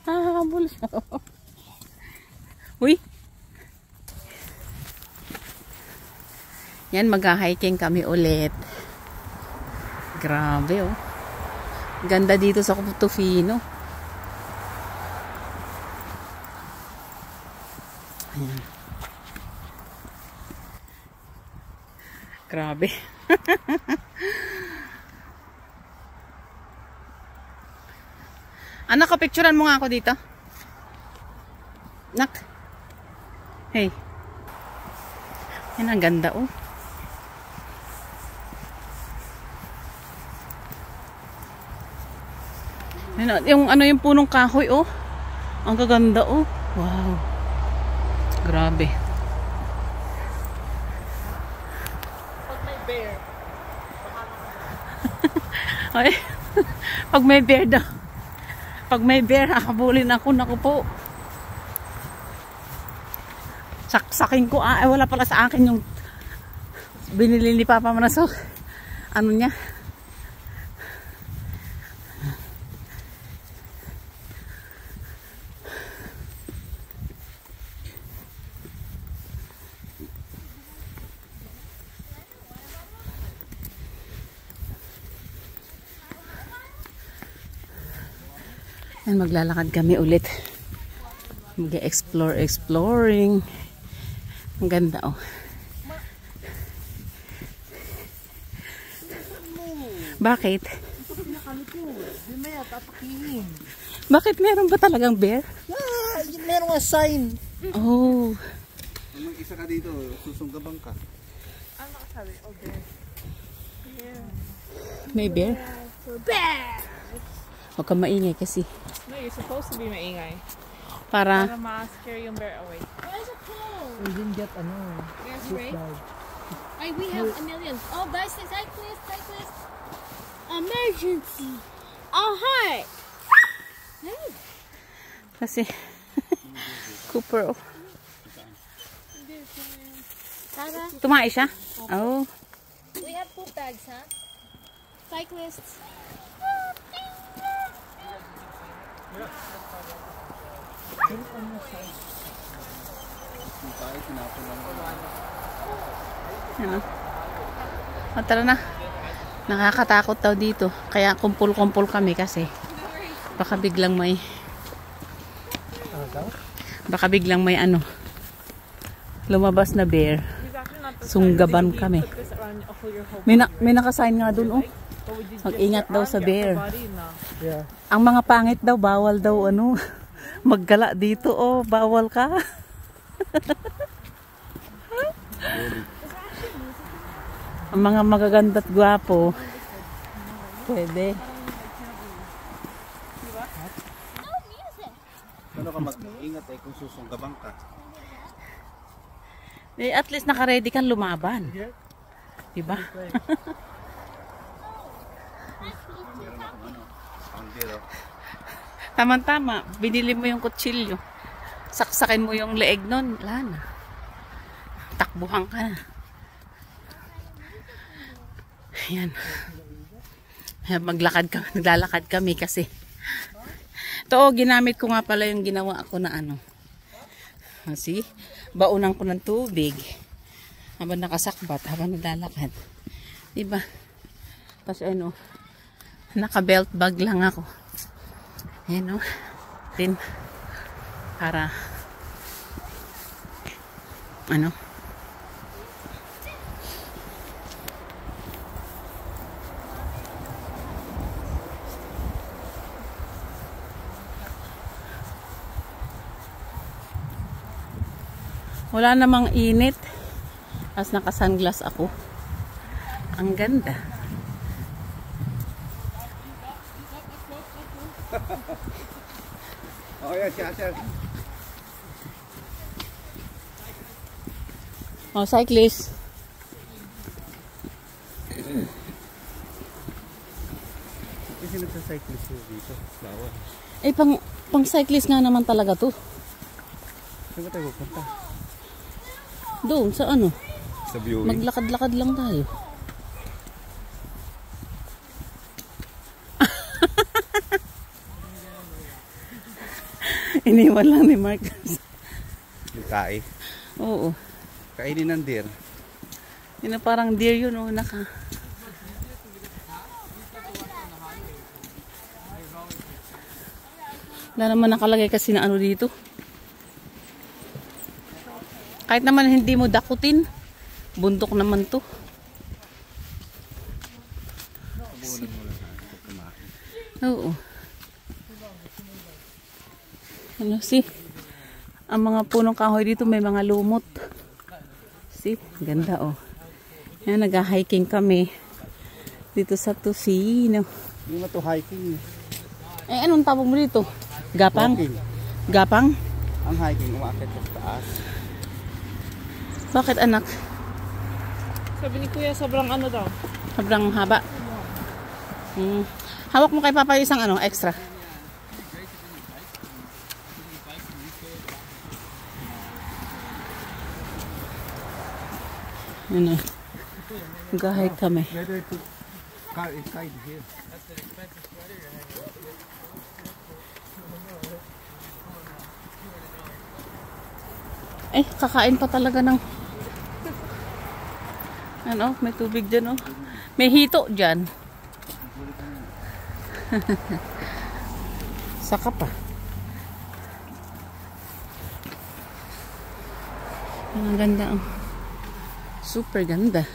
Hahabol siya. Uy! Yan, mag-hiking kami ulit. Grabe, oh. Ganda dito sa Tofino. Ayan. Grabe. Anak, kapicturan mo nga ako dito. Nak. Hey. Yan, ang ganda, oh. Yung ano, yung punong kahoy, oh. Ang gaganda, oh. Wow. Grabe. Pag may bear. Ay. Pag may bear daw. Pag may bear, hakabulin ako. Naku po. Saksakin ko. Ay, wala pala sa akin yung binili ni Papa Manaso. Ano niya? Yan, maglalakad kami ulit. Mag-exploring. Ang ganda, oh. Bakit? Bakit meron ba talagang bear? Yeah, meron nga sign. Oh. Kung mag-isa ka dito, susunggabang ka. Ano nakasabi? Oh, bear. Yeah. May bear? Bear! Huwag kang maingay kasi. No, you're supposed to be maingay. Para ma-scare yung bear away. Where's a pole? We didn't get There's Ray. We have a million. Oh, guys, cyclist. Emergency. Oh, hi. kasi Cooper, oh. Tara. Tumae siya? Oh. We have poop bags, huh? Cyclists. Ano? O, tara na. Nakakatakot daw dito. Kaya kumpul-kumpul kami kasi baka biglang may ano, lumabas na bear. Sunggaban kami. May nakasign nga dun, oh. Mag-ingat daw sa bear. Ang mga pangit daw, bawal daw ano, maggala dito, oh. Bawal ka. Ang mga magaganda't gwapo, pwede. Paano ka mag-ingat kung susunggabang ka? Eh, at least naka-ready kang lumaban. Diba? Tama-tama, binili mo yung kutsilyo. Saksakin mo yung leeg nun, wala na. Takbuhan ka na. Ayan. Naglalakad kami kasi. Ito, ginamit ko nga pala yung ginawa ako na ano. See? Baunan ko ng tubig. Habang nakasakbat, habang naglalakad. Diba? Tapos ano, naka-belt bag lang ako. Ayan, o. Din. Para ano, wala namang init. Tapos naka-sunglass ako. Ang ganda. Oh, yeah, siya. Oh, cyclist. Kasi nagsa-cyclist dito. Bawal. Eh, pang cyclist nga naman talaga to. Saan ba tayo pupunta? Doon, sa ano? Sa viewing. Maglakad-lakad lang tayo. Iniwan lang ni Marcus. Yung kai. Oo. Kainin ng deer. Yun na parang deer yun, oh, naka. Wala naman nakalagay kasi na ano dito. Kahit naman hindi mo dakutin, bundok naman to. Oo. Ano si? Ang mga punong kahoy dito may mga lumot. See? Ganda oh. Yan, nag-hiking kami. Dito sa Tofino. Hindi mo to hiking. Eh, anong tawag mo dito? Gapang? Walking. Gapang? Ang hiking, umakit sa taas. Bakit anak? Sabi ni Kuya, sobrang ano daw. Sobrang haba. Hawak mo kay Papa yung isang ano, extra. Yun eh. Mag-hike kami. Better to car inside here. Eh, kakain pa talaga ng ano, may tubig dyan oh. May hito dyan. Saka pa. Ang ganda oh. Super ganda.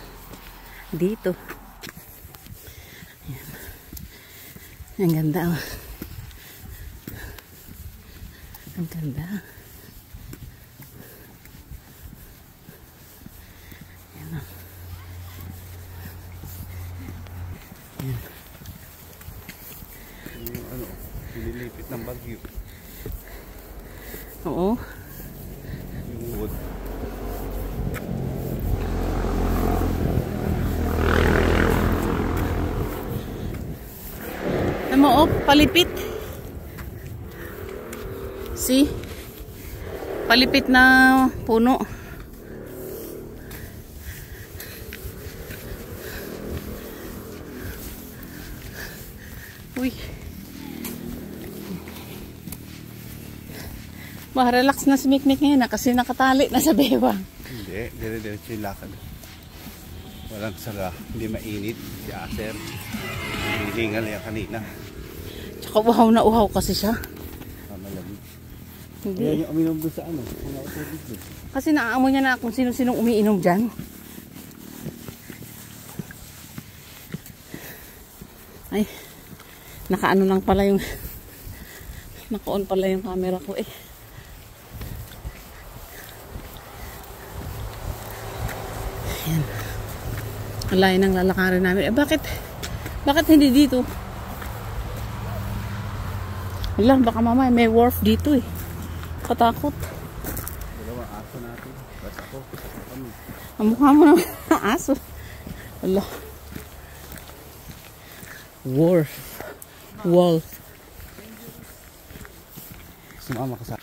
Dito. Ayan. Ang ganda oh. Ang ganda. Yung ano, nililipit ng bagyo. Oo. Yung wood. Ano mo oh, palipit. See? Palipit na puno. Uy. Relax na si Mikmik ngayon na kasi nakatali na sa bewang. Hindi, dire-diretso yung lakad. Walang saga, hindi mainit. Si Aser, hilingal yan kanina. Tsaka uhaw na uhaw kasi siya. Malamig. Hindi. Kaya yung uminom doon sa ano, kung nakatubig doon. Kasi naaamoy niya na kung sino-sinong umiinom dyan. Ay, nakaano lang pala yung naka-on pala yung camera ko eh. Ayan. Alay nang lalakarin namin. Eh bakit hindi dito? Wala, baka mamaya may wharf dito eh. Katakot. Dalawang aso natin. Basta ako, kami. Ang mukha mo na aso. Wala. Wharf. Wolf. Sumama ka sa...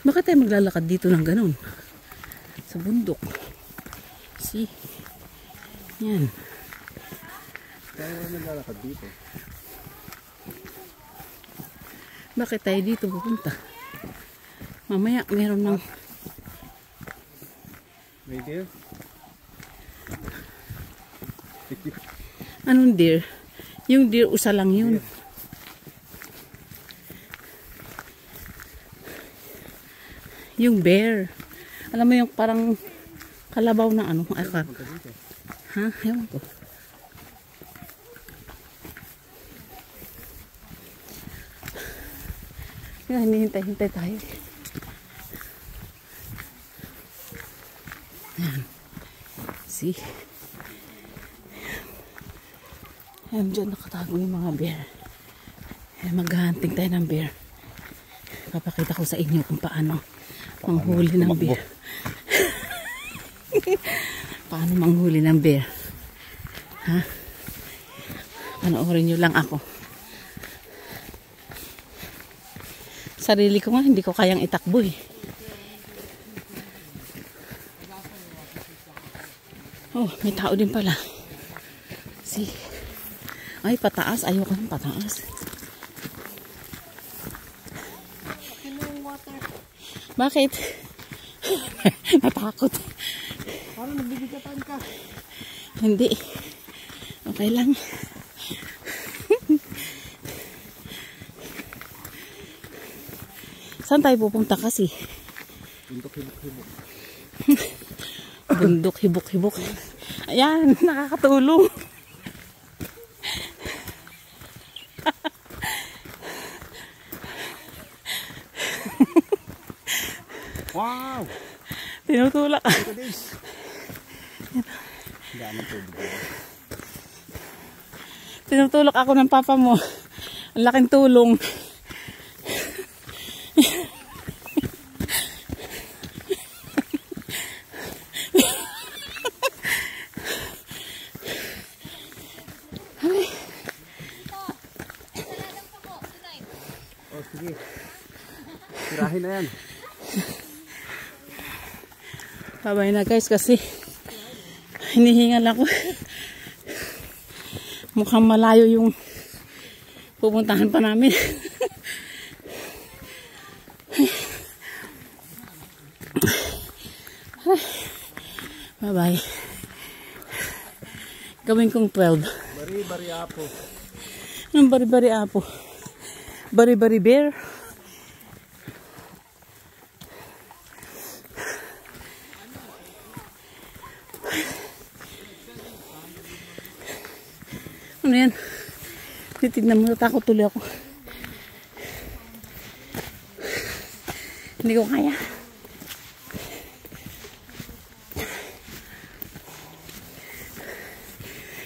Bakit tayo maglalakad dito ng ganun? Sa bundok. See? Yan. Kaya wala naglalakad dito. Bakit tayo dito pupunta? Mamaya meron ng... May deer? Anong deer? Yung deer usa lang yun. Yung bear. Alam mo yung parang kalabaw na ano. Ay, ha? Ewan ko. Yan, hinihintay tayo. Yan. See? Yan, dyan nakatago yung mga bear. Yan, mag-hunting tayo ng bear. Papakita ko sa inyo kung paano manghuli ng bear. Paano manghuli ng bear? Ha? Panoorin nyo lang ako. Sarili ko nga, hindi ko kayang itakbo eh. Oh, may tao din pala. See? Ay, pataas. Ayoko ng pataas. Bakit? Natakot. Parang nabibigatan ka. Hindi. Okay lang. Saan tayo pupunta kasi? Bundok hibok-hibok. Bundok hibok-hibok. Ayan, nakakatulong. Wow! Tinutulak. Look at this. Dami tubig. Tinutulak ako ng papa mo. Ang laking tulong. Oh, sige. Tirahin na yan. Babay na guys kasi hinihingal ako. Mukhang malayo yung pupuntahan pa namin. Bye-bye. Gawin kong 12. Bari-bari apo. Anong bari-bari apo? Bari-bari bear? Ano yan? Titignan mo, natakot tuloy ako. Hindi ko kaya.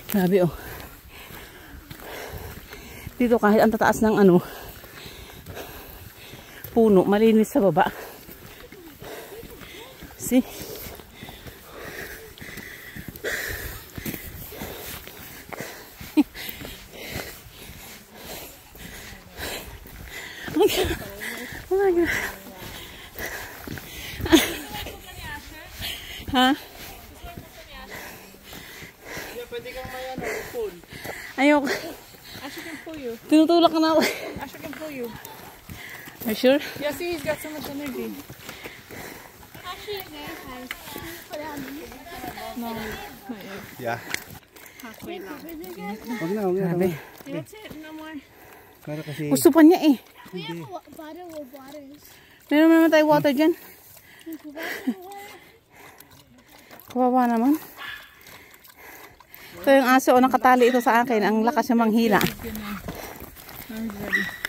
Grabe oh. Dito kahit ang tataas ng ano, puno, malinis sa baba. See? Oh my God. Ha? Pwede kang may ano, pull. Ayok. Asher can pull you. Tinutulak na ako. Asher can pull you. Are you sure? Yeah, see, he's got so much energy. No, not yet. Yeah. Halfway lang. Huwag na, huwag na. Grabe. That's it, no more. Para kasi... Gusto pa niya eh. We have a bottle of waters. Meron naman tayo water dyan. Kawawa naman. Ito yung aso o nakatali ito sa akin. Ang lakas yung manghila. Now he's ready.